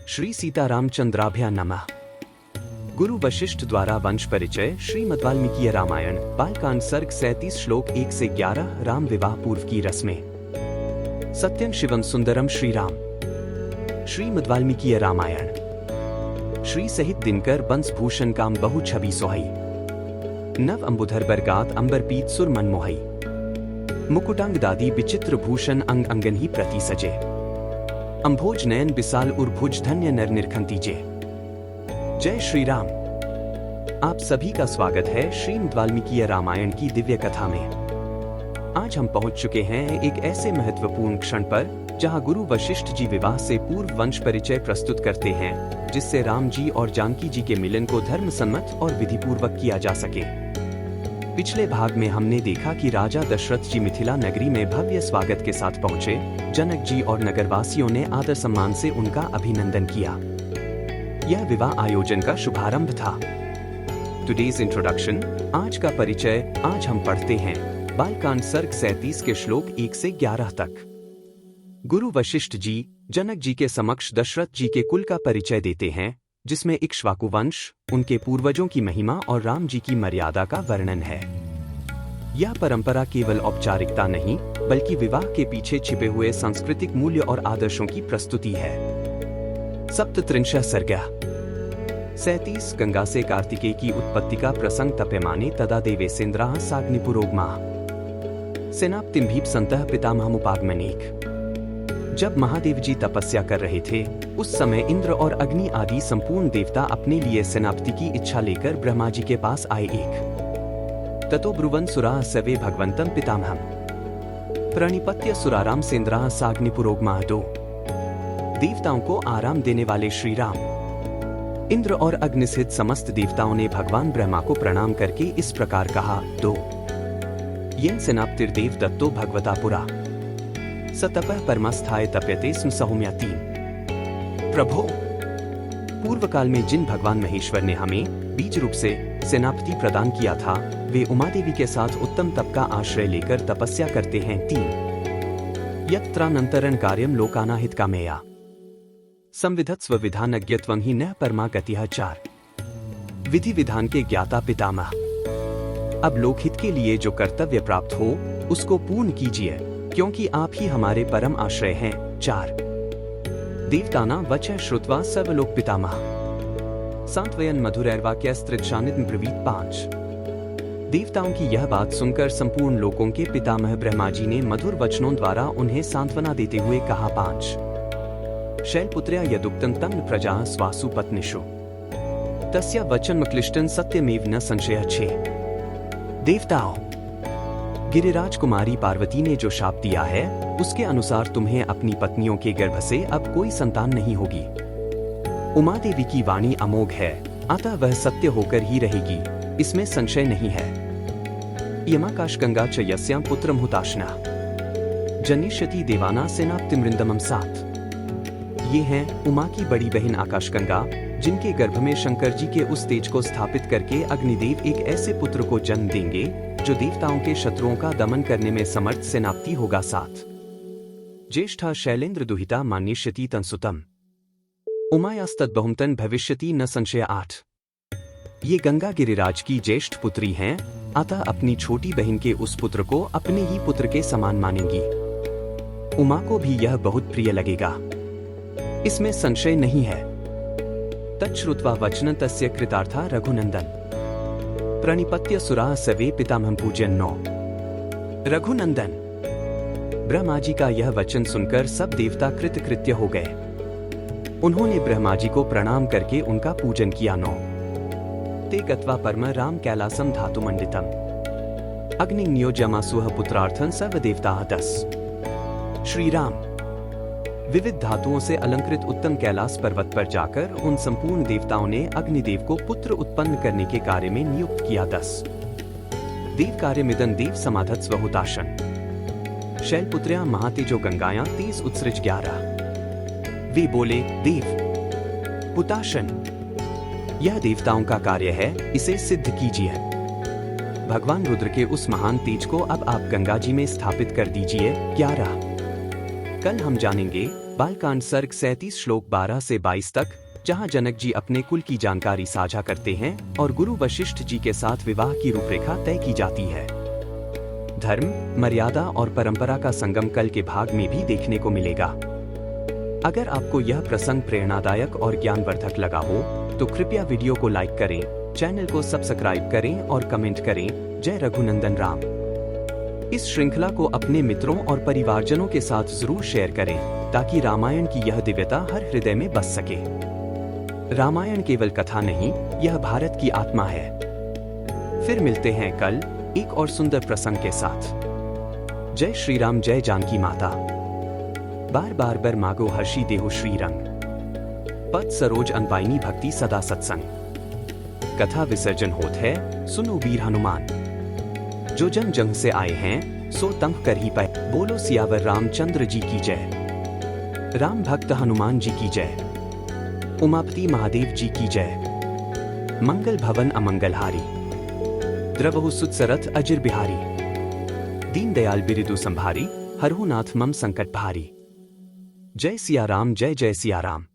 श्री सीतारामचंद्राभ्या नमः। गुरु वशिष्ठ द्वारा वंश परिचय श्रीमद् वाल्मीकि रामायण बालकांड सर्ग 37 श्लोक 1 से 11 राम विवाह पूर्व की रस्में। सत्यं शिवम सुंदरम श्री राम। श्रीमद् वाल्मीकि रामायण। श्री सहित दिनकर बंस भूषण काम बहु छवि सोहई। नव अंबुधर बरगात अंबर पीत सुर मन मोहई। मुकुटांग दादी विचित्र भूषण अंग अंगन ही प्रति सजे। अंभोज नयन विशाल उर्भुज धन्य नर निरखंतीजे। जय श्री राम। आप सभी का स्वागत है श्रीमद् वाल्मीकि रामायण की दिव्य कथा में। आज हम पहुंच चुके हैं एक ऐसे महत्वपूर्ण क्षण पर जहां गुरु वशिष्ठ जी विवाह से पूर्व वंश परिचय प्रस्तुत करते हैं, जिससे राम जी और जानकी जी के मिलन को धर्म सम्मत और विधिपूर्वक किया जा सके। पिछले भाग में हमने देखा कि राजा दशरथ जी मिथिला नगरी में भव्य स्वागत के साथ पहुंचे। जनक जी और नगरवासियों ने आदर सम्मान से उनका अभिनंदन किया। यह विवाह आयोजन का शुभारंभ था। टुडेज इंट्रोडक्शन, आज का परिचय। आज हम पढ़ते हैं बालकांड सर्ग 37 के श्लोक 1 से 11 तक। गुरु वशिष्ठ जी जनक जी के समक्ष दशरथ जी के कुल का परिचय देते हैं, जिसमें इक्ष्वाकु वंश, उनके पूर्वजों की महिमा और राम जी की मर्यादा का वर्णन है। यह परंपरा केवल औपचारिकता नहीं, बल्कि विवाह के पीछे छिपे हुए सांस्कृतिक मूल्य और आदर्शों की प्रस्तुति है। सप्तत्रिंशः सर्गः 37 गंगा से कार्तिकेय की उत्पत्ति का प्रसंग तप्यमाने तदा देवेसेन्द्राः साग्निपुरोगमाः सेनापतिम्भीप सन्तः पितामहमुपागमनेक। जब महादेव जी तपस्या कर रहे थे, उस समय इंद्र और अग्नि आदि संपूर्ण देवता अपने लिए सेनापति की इच्छा लेकर ब्रह्मा जी के पास आए। एक ततो ब्रुवन् सुराः सर्वे भगवन्तं पितामहम् प्रणिपत्य सुराराम सेन्द्राः साग्निपुरोगमाः। दो देवताओं को आराम देने वाले श्री राम, इंद्र और अग्नि सहित समस्त देवताओं ने भगवान ब्रह्मा को प्रणाम करके इस प्रकार कहा। दो येन सेनापतिर्देव दत्तो भगवता पुरा सतपः परमस्थाय तप्यते स्म सौम्या। तीन प्रभो, पूर्व काल में जिन भगवान महेश्वर ने हमें बीज रूप से सेनापति प्रदान किया था, वे उमा देवी के साथ उत्तम तप का आश्रय लेकर तपस्या करते हैं। तीन यत्रानंतरं कार्यम लोकानाहित कामेया संविधत्स्व विधानज्ञत्वं हि न परमा गतिः। चार विधि विधान के ज्ञाता पितामह, अब लोकहित के लिए जो कर्तव्य प्राप्त हो उसको पूर्ण कीजिए, क्योंकि आप ही हमारे परम आश्रय हैं। चार देवतानां वचः श्रुत्वा सर्वलोक पितामह सांत्वयन् मधुरैर्वाक्यस्त्रिदशानितं ब्रवीत। पांच देवताओं की यह बात सुनकर संपूर्ण लोकों के पितामह ब्रह्मा जी ने मधुर वचनों द्वारा उन्हें सांत्वना देते हुए कहा। पांच शैलपुत्र्या यदुक्तं तं प्रजाः स्वासु पत्नीषु तस्य वचनमक्लिष्टं सत्यमेव न संशयः। छः देवताओं, गिरिराज कुमारी पार्वती ने जो शाप दिया है, उसके अनुसार तुम्हें अपनी पत्नियों के गर्भ से अब कोई संतान नहीं होगी। उमा देवी की वाणी अमोघ है, अतः वह सत्य होकर ही रहेगी, इसमें संशय नहीं है। यमाकाश गंगा च यस्यां पुत्रम हुताशना जनिष्यति देवाना सेनापतिमृंदमम। सात ये हैं उमा की बड़ी बहन आकाशगंगा, जिनके गर्भ में शंकर जी के उस तेज को स्थापित करके अग्निदेव एक ऐसे पुत्र को जन्म देंगे जो देवताओं के शत्रुओं का दमन करने में समर्थ सेनापति होगा। सात ज्येष्ठा शैलेंद्र दुहिता मान्यष्यति तंसुतम उमायास्तद्बहुमतन भविष्यति न संशय। आठ ये गंगा गिरिराज की ज्येष्ठ पुत्री हैं, अतः अपनी छोटी बहन के उस पुत्र को अपने ही पुत्र के समान मानेंगी। उमा को भी यह बहुत प्रिय लगेगा, इसमें संशय नहीं है। तच्छ्रुत्वा वचनं तस्य कृतार्था रघुनंदन प्रणिपत्य सुराः सर्वे पितामहं पूजयन्। नौ रघुनंदन, ब्रह्मा जी का यह वचन सुनकर सब देवता कृतकृत्य हो गए। उन्होंने ब्रह्मा जी को प्रणाम करके उनका पूजन किया। नौ ते गत्वा परम राम कैलासम धातुमंडितम अग्नि नियोज्यमासुः पुत्रार्थं सर्वदेवताः। 10 श्री राम विविध धातुओं से अलंकृत उत्तम कैलाश पर्वत पर जाकर उन संपूर्ण देवताओं ने अग्निदेव को पुत्र उत्पन्न करने के कार्य में नियुक्त किया। 10 देव कार्यमिदं देव समाधत्स्व हुताशन शैलपुत्र्या महातेजो गंगायां 30 उत्सृज। 11 वे बोले, देव हुताशन, यह देवताओं का कार्य है, इसे सिद्ध कीजिए। भगवान रुद्र के उस महान तेज को अब आप गंगा जी में स्थापित कर दीजिए। 11 कल हम जानेंगे बालकांड सर्ग 37 श्लोक 12 से 22 तक, जहां जनक जी अपने कुल की जानकारी साझा करते हैं और गुरु वशिष्ठ जी के साथ विवाह की रूपरेखा तय की जाती है। धर्म, मर्यादा और परंपरा का संगम कल के भाग में भी देखने को मिलेगा। अगर आपको यह प्रसंग प्रेरणादायक और ज्ञानवर्धक लगा हो तो कृपया वीडियो को लाइक करें, चैनल को सब्सक्राइब करें और कमेंट करें। जय रघुनंदन राम। इस श्रृंखला को अपने मित्रों और परिवारजनों के साथ जरूर शेयर करें ताकि रामायण की यह दिव्यता हर हृदय में बस सके। रामायण केवल कथा नहीं, यह भारत की आत्मा है। फिर मिलते हैं कल एक और सुंदर प्रसंग के साथ। जय श्री राम, जय जानकी माता। बार बार बर मागो हर्षी देहु श्रीरंग। पद सरोज अनवाइनी भक्ति सदा सत्संग। कथा विसर्जन होत है, सुनो वीर हनुमान। जो जंग जंग से आए हैं सो तंग कर ही पाए। बोलो सियावर रामचंद्र जी की जय। राम भक्त हनुमान जी की जय। उमापति महादेव जी की जय। मंगल भवन अमंगलहारी। द्रवहु सुत सरथ अजिर बिहारी। दीन दयाल बिरिदु संभारी। हरहु नाथ मम संकट भारी। जय सिया राम, जय जय सिया राम।